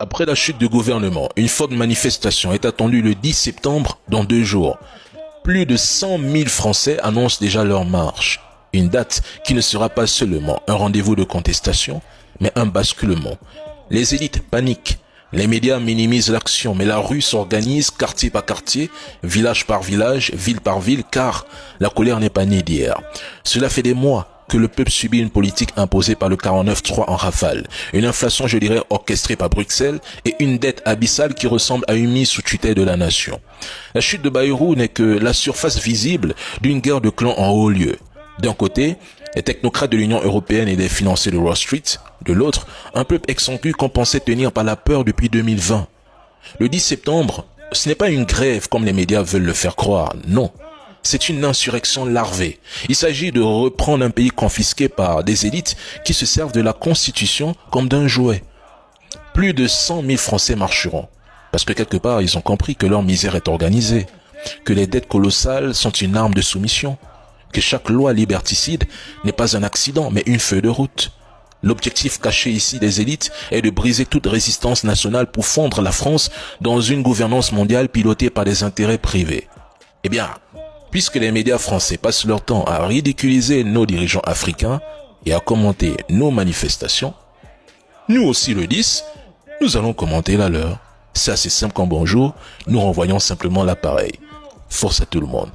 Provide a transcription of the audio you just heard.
Après la chute du gouvernement, une forte manifestation est attendue le 10 septembre dans 2 jours. Plus de 100 000 Français annoncent déjà leur marche. Une date qui ne sera pas seulement un rendez-vous de contestation, mais un basculement. Les élites paniquent. Les médias minimisent l'action, mais la rue s'organise quartier par quartier, village par village, ville par ville, car la colère n'est pas née d'hier. Cela fait des mois que le peuple subit une politique imposée par le 49-3 en rafale, une inflation, je dirais, orchestrée par Bruxelles et une dette abyssale qui ressemble à une mise sous tutelle de la nation. La chute de Bayrou n'est que la surface visible d'une guerre de clans en haut lieu. D'un côté, les technocrates de l'Union européenne et les financiers de Wall Street. De l'autre, un peuple exsangue qu'on pensait tenir par la peur depuis 2020. Le 10 septembre, ce n'est pas une grève comme les médias veulent le faire croire, non. C'est une insurrection larvée. Il s'agit de reprendre un pays confisqué par des élites qui se servent de la Constitution comme d'un jouet. Plus de 100 000 Français marcheront. Parce que quelque part, ils ont compris que leur misère est organisée. Que les dettes colossales sont une arme de soumission. Que chaque loi liberticide n'est pas un accident, mais une feuille de route. L'objectif caché ici des élites est de briser toute résistance nationale pour fondre la France dans une gouvernance mondiale pilotée par des intérêts privés. Eh bien, puisque les médias français passent leur temps à ridiculiser nos dirigeants africains et à commenter nos manifestations, nous aussi le 10, nous allons commenter la leur. C'est assez simple comme bonjour, nous renvoyons simplement l'appareil. Force à tout le monde.